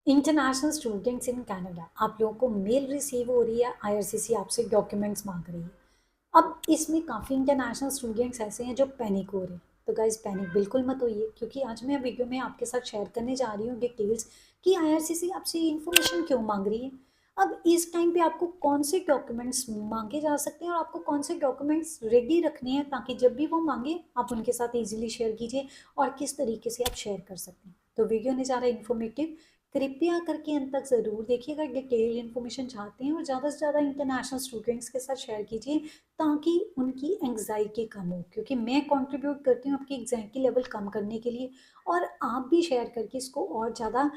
International students in Canada, आप लोगों को मेल रिसीव हो रही है, आईआरसीसी आपसे डॉक्यूमेंट्स मांग रही है। अब इसमें काफ़ी इंटरनेशनल स्टूडेंट्स ऐसे हैं जो पैनिक हो रहे हैं। तो गाइज पैनिक बिल्कुल मत होइए, क्योंकि आज मैं वीडियो में आपके साथ शेयर करने जा रही हूँ डिटेल्स कि आईआरसीसी आपसे इन्फॉर्मेशन क्यों मांग रही है। अब इस टाइम पे आपको कौन से डॉक्यूमेंट्स मांगे जा सकते हैं और आपको कौन से डॉक्यूमेंट्स रेडी रखने हैं, ताकि जब भी वो मांगे आप उनके साथ इजीली शेयर कीजिए और किस तरीके से आप शेयर कर सकते हैं। तो वीडियो ने ज़्यादा इन्फॉर्मेटिव, कृपया करके अंत तक ज़रूर देखिएगा। डिटेल इन्फॉर्मेशन चाहते हैं और ज़्यादा से ज़्यादा इंटरनेशनल स्टूडेंट्स के साथ शेयर कीजिए, ताकि उनकी एंग्जाइटी कम हो, क्योंकि मैं कंट्रीब्यूट करती हूँ आपकी एंग्जाइटी लेवल कम करने के लिए। और आप भी शेयर करके इसको और ज़्यादा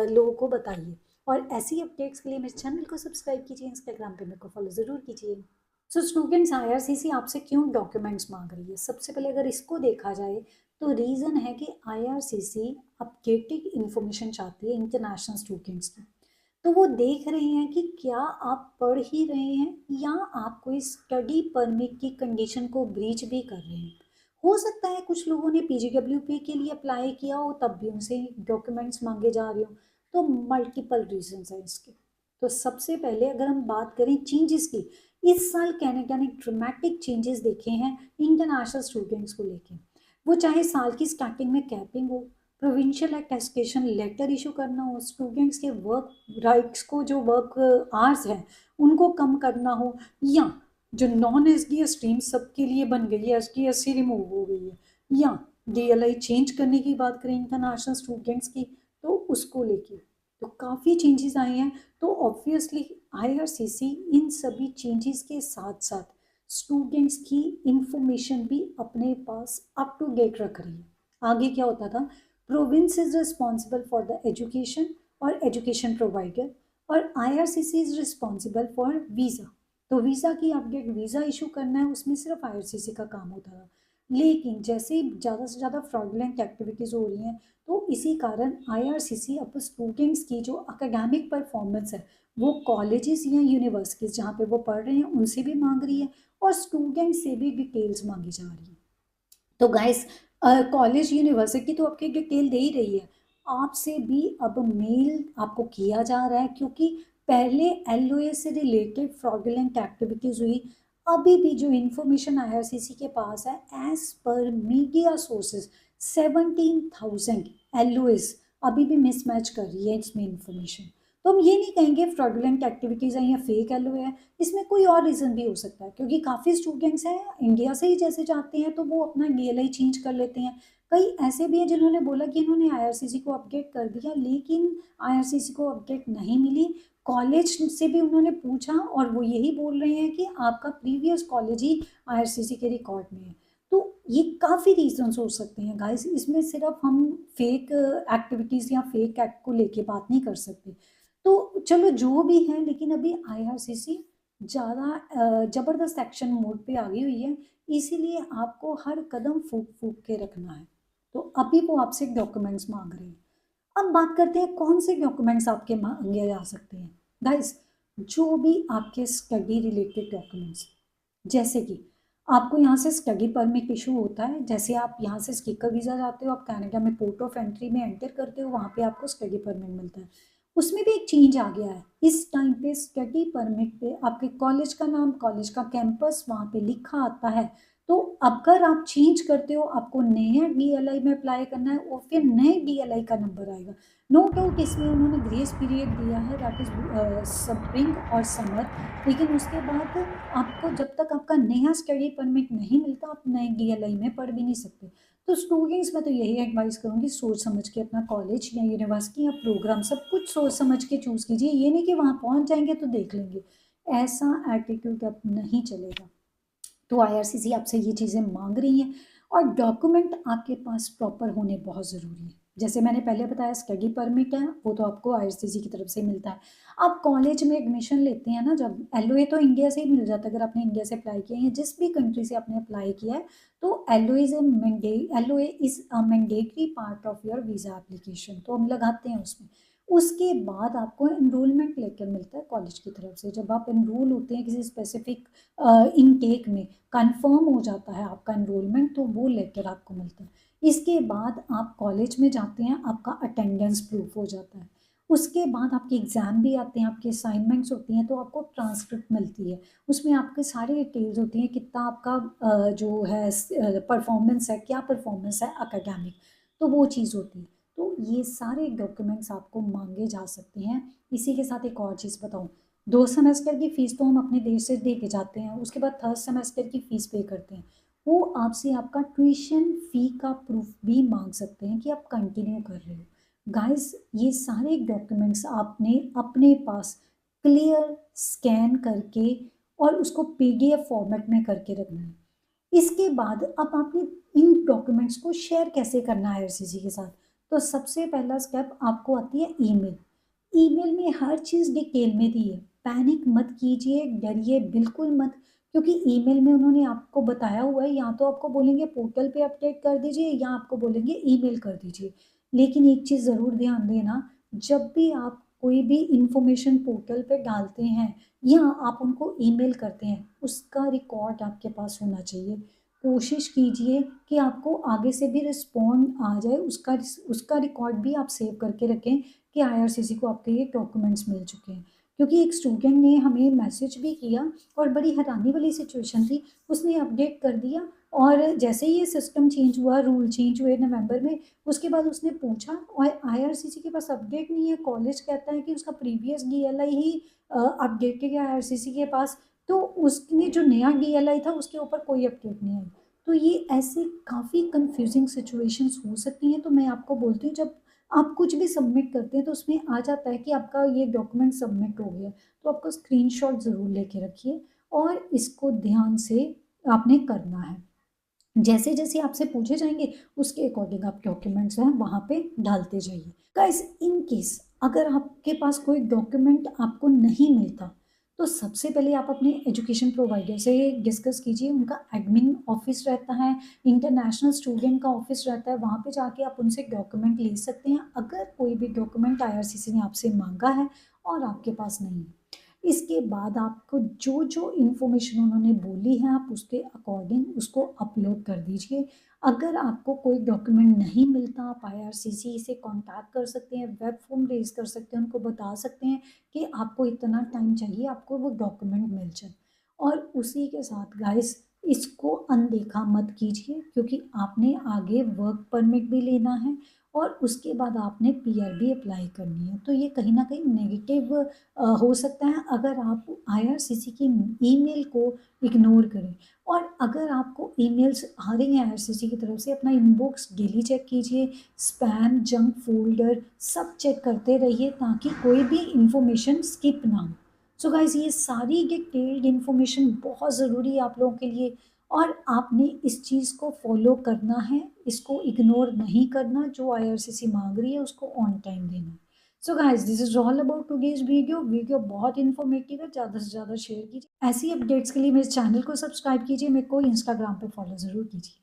लोगों को बताइए। और ऐसी अपडेट्स के लिए मेरे चैनल को सब्सक्राइब कीजिए, इंस्टाग्राम पे मेरे को फॉलो ज़रूर कीजिए। सो स्टूडेंट्स, आईआरसीसी आपसे क्यों डॉक्यूमेंट्स मांग रही है? सबसे पहले अगर इसको देखा जाए तो रीज़न है कि आईआरसीसी अपडेटेड इन्फॉर्मेशन चाहती है इंटरनेशनल स्टूडेंट्स की। तो वो देख रहे हैं कि क्या आप पढ़ ही रहे हैं या आप कोई स्टडी परमिट की कंडीशन को ब्रीच भी कर रहे हैं। हो सकता है कुछ लोगों ने पीजीडब्ल्यूपी के लिए अप्लाई किया हो, तब भी उनसे डॉक्यूमेंट्स मांगे जा रहे हो। तो मल्टीपल रीजंस हैं इसके। तो सबसे पहले अगर हम बात करें चेंजेस की, इस साल कनाडा ने ड्रामेटिक चेंजेस देखे हैं इंटरनेशनल स्टूडेंट्स को लेके। वो चाहे साल की स्टार्टिंग में कैपिंग हो, प्रोविंशियल अटेस्टेशन लेटर इशू करना हो, स्टूडेंट्स के वर्क राइट्स को, जो वर्क आवर्स हैं उनको कम करना हो, या जो non S D S stream सबके लिए बन गई है, S D S C remove हो गई है, या डीएलआई चेंज करने की बात करें इंटरनेशनल स्टूडेंट्स की, तो उसको लेके तो काफ़ी चेंजेस आए हैं। तो ऑब्वियसली आईआरसीसी इन सभी चेंजेस के साथ साथ स्टूडेंट्स की इंफॉर्मेशन भी अपने पास अप टू डेट रख रही है। आगे क्या होता था, province is responsible for the education और एजुकेशन प्रोवाइडर, और IRCC is responsible for visa. तो वीज़ा की अपडेट, वीज़ा इशू करना है, उसमें सिर्फ आईआरसीसी का काम होता था। लेकिन जैसे ज़्यादा से ज़्यादा फ्रॉडलेंट एक्टिविटीज़ हो रही हैं, तो इसी कारण आईआरसीसी अब स्टूडेंट्स की जो अकेडमिक परफॉर्मेंस है वो कॉलेजेस या यूनिवर्सिटीज़ जहाँ पे वो पढ़ रहे हैं उनसे भी मांग रही है, और स्टूडेंट से भी डिटेल्स मांगी जा रही है। तो गाइस, कॉलेज यूनिवर्सिटी तो आपकी डिटेल दे ही रही है, आपसे भी अब मेल आपको किया जा रहा है, क्योंकि पहले एलओए से रिलेटेड फ्रॉडुलेंट एक्टिविटीज हुई। अभी भी जो इंफॉर्मेशन आईआरसीसी के पास है, as per media sources 17,000 LOS अभी भी मिसमैच कर रही है इसमें इंफॉर्मेशन। तो हम ये नहीं कहेंगे फ्रॉडुलेंट एक्टिविटीज़ है या फेक एलओए है, इसमें कोई और रीज़न भी हो सकता है, क्योंकि काफ़ी स्टूडेंट्स हैं इंडिया से ही जैसे जाते हैं तो वो अपना डीएलआई चेंज कर लेते हैं। कई ऐसे भी हैं जिन्होंने बोला कि इन्होंने आईआरसीसी को अपडेट कर दिया, लेकिन आईआरसीसी को अपडेट नहीं मिली। कॉलेज से भी उन्होंने पूछा और वो यही बोल रहे हैं कि आपका प्रीवियस कॉलेज ही आईआरसीसी के रिकॉर्ड में है। तो ये काफ़ी रीजंस हो सकते हैं गाइस, इसमें सिर्फ हम फेक एक्टिविटीज़ या फेक एक्ट को लेके बात नहीं कर सकते। तो चलो जो भी है, लेकिन अभी आईआरसीसी ज़्यादा ज़बरदस्त एक्शन मोड पे आ गई हुई है, इसीलिए आपको हर कदम फूक फूक के रखना है। तो अभी वो आपसे डॉक्यूमेंट्स मांग रहे हैं। अब बात करते हैं कौन से डॉक्यूमेंट्स आपके मांगे जा सकते हैं। गाइस, जो भी आपके स्टडी रिलेटेड डॉक्यूमेंट्स, जैसे कि आपको यहाँ से स्टडी परमिट इशू होता है, जैसे आप यहाँ से स्पीकर वीज़ा जाते हो, आप कनाडा में पोर्ट ऑफ एंट्री में एंटर करते हो, वहाँ पे आपको स्टडी परमिट मिलता है। उसमें भी एक चेंज आ गया है, इस टाइम पे स्टडी परमिट पे आपके कॉलेज का नाम, कॉलेज का कैंपस वहाँ पे लिखा आता है। तो अगर आप चेंज करते हो, आपको नया डीएलआई में अप्लाई करना है और फिर नए डीएलआई का नंबर आएगा। नो डाउट इसमें उन्होंने ग्रेस पीरियड दिया है, दैट इज स्प्रिंग और समर, लेकिन उसके बाद आपको जब तक आपका नया स्टडी परमिट नहीं मिलता, आप नए डीएलआई में पढ़ भी नहीं सकते। तो स्टूडेंट्स, मैं तो यही एडवाइस करूँगी, सोच समझ के अपना कॉलेज या यूनिवर्सिटी या प्रोग्राम सब कुछ सोच समझ के चूज़ कीजिए। ये नहीं कि वहाँ पहुँच जाएंगे तो देख लेंगे, ऐसा एटीट्यूड अब नहीं चलेगा। तो आईआरसीसी आपसे ये चीज़ें मांग रही हैं, और डॉक्यूमेंट आपके पास प्रॉपर होने बहुत ज़रूरी है। जैसे मैंने पहले बताया, स्टडी परमिट है वो तो आपको आईआरसीसी की तरफ से मिलता है। आप कॉलेज में एडमिशन लेते हैं ना, जब एलओए तो इंडिया से ही मिल जाता है, अगर आपने इंडिया से अप्लाई किया है या जिस भी कंट्री से आपने अप्लाई किया है, तो LOA is a mandatory part of your visa application, तो हम लगाते हैं उसमें। उसके बाद आपको एनरोलमेंट लेटर मिलता है कॉलेज की तरफ से, जब आप एनरोल होते हैं किसी स्पेसिफिक इनटेक में, कंफर्म हो जाता है आपका एनरोलमेंट, तो वो लेटर आपको मिलता है। इसके बाद आप कॉलेज में जाते हैं, आपका अटेंडेंस प्रूफ हो जाता है। उसके बाद आपके एग्ज़ाम भी आते हैं, आपकी असाइनमेंट्स होती हैं, तो आपको ट्रांसक्रिप्ट मिलती है। उसमें आपके सारी डिटेल्स होती हैं, कितना आपका जो है परफॉर्मेंस है, क्या परफॉर्मेंस है एकेडमिक, तो वो चीज़ होती है। तो ये सारे डॉक्यूमेंट्स आपको माँगे जा सकते हैं। इसी के साथ एक और चीज़ बताऊँ, 2 सेमेस्टर की फ़ीस तो हम अपने देश से दे के जाते हैं, उसके बाद 3rd सेमेस्टर की फ़ीस पे करते हैं। वो आपसे आपका ट्यूशन फ़ी का प्रूफ़ भी माँग सकते हैं कि आप कंटिन्यू कर रहे हो। गाइस, ये सारे डॉक्यूमेंट्स आपने अपने पास क्लियर स्कैन करके और उसको पीडीएफ फॉर्मेट में करके रखना है। इसके बाद अब आपने इन डॉक्यूमेंट्स को शेयर कैसे करना है आईआरसीसी के साथ, तो सबसे पहला स्टेप आपको आती है ईमेल। ईमेल में हर चीज़ डिटेल में दी है, पैनिक मत कीजिए, डरिए बिल्कुल मत, क्योंकि ईमेल में उन्होंने आपको बताया हुआ है, या तो आपको बोलेंगे पोर्टल पे अपडेट कर दीजिए या आपको बोलेंगे ईमेल कर दीजिए। लेकिन एक चीज़ ज़रूर ध्यान देना, जब भी आप कोई भी इंफॉर्मेशन पोर्टल पे डालते हैं या आप उनको ईमेल करते हैं, उसका रिकॉर्ड आपके पास होना चाहिए। कोशिश कीजिए कि आपको आगे से भी रिस्पॉन्ड आ जाए, उसका रिकॉर्ड भी आप सेव करके रखें कि आईआरसीसी को आपके ये डॉक्यूमेंट्स मिल चुके हैं। क्योंकि एक स्टूडेंट ने हमें मैसेज भी किया और बड़ी हैरानी वाली सिचुएशन थी, उसने अपडेट कर दिया और जैसे ही ये सिस्टम चेंज हुआ, रूल चेंज हुए नवंबर में, उसके बाद उसने पूछा और आईआरसीसी के पास अपडेट नहीं है, कॉलेज कहता है कि उसका प्रीवियस डीएलआई ही अपडेटेड है आईआरसीसी के पास, तो उसने जो नया डीएलआई था उसके ऊपर कोई अपडेट नहीं आई। तो ये ऐसे काफ़ी कंफ्यूजिंग सिचुएशंस हो सकती हैं, तो मैं आपको बोलती हूँ जब आप कुछ भी सबमिट करते हैं तो उसमें आ जाता है कि आपका ये डॉक्यूमेंट सबमिट हो गया, तो आपको स्क्रीनशॉट ज़रूर लेके रखिए और इसको ध्यान से आपने करना है। जैसे-जैसे आपसे पूछे जाएँगे, उसके अकॉर्डिंग आप डॉक्यूमेंट्स हैं वहाँ पे डालते जाइए। गाइस, इन केस अगर आपके पास कोई डॉक्यूमेंट आपको नहीं मिलता, तो सबसे पहले आप अपने एजुकेशन प्रोवाइडर से डिस्कस कीजिए, उनका एडमिन ऑफ़िस रहता है, इंटरनेशनल स्टूडेंट का ऑफ़िस रहता है, वहाँ पे जाके आप उनसे डॉक्यूमेंट ले सकते हैं, अगर कोई भी डॉक्यूमेंट आईआरसीसी ने आपसे माँगा है और आपके पास नहीं है। इसके बाद आपको जो-जो इन्फॉर्मेशन उन्होंने बोली है, आप उसके अकॉर्डिंग उसको अपलोड कर दीजिए। अगर आपको कोई डॉक्यूमेंट नहीं मिलता, आप आईआरसीसी से कॉन्टैक्ट कर सकते हैं, वेब फॉर्म रेज़ कर सकते हैं, उनको बता सकते हैं कि आपको इतना टाइम चाहिए, आपको वो डॉक्यूमेंट मिल जाए। और उसी के साथ गाइस, इसको अनदेखा मत कीजिए, क्योंकि आपने आगे वर्क परमिट भी लेना है और उसके बाद आपने पीआर भी अप्लाई करनी है। तो ये कहीं न कहीं नेगेटिव हो सकता है अगर आप आईआरसीसी की ईमेल को इग्नोर करें। और अगर आपको ईमेल्स आ रही हैं आईआरसीसी की तरफ से, अपना इनबॉक्स डेली चेक कीजिए, स्पैम, जंक फ़ोल्डर सब चेक करते रहिए ताकि कोई भी इन्फॉर्मेशन स्किप ना हो। सो गाइज़, ये सारी डिटेल्ड इन्फॉर्मेशन बहुत ज़रूरी है आप लोगों के लिए और आपने इस चीज़ को फ़ॉलो करना है, इसको इग्नोर नहीं करना, जो आईआरसीसी माँग रही है उसको ऑन टाइम देना है। So guys, this is all about today's video बहुत इन्फॉर्मेटिव है, ज़्यादा से ज़्यादा शेयर कीजिए। ऐसी अपडेट्स के लिए मेरे चैनल को सब्सक्राइब कीजिए, मेरे को इंस्टाग्राम पे फॉलो ज़रूर कीजिए।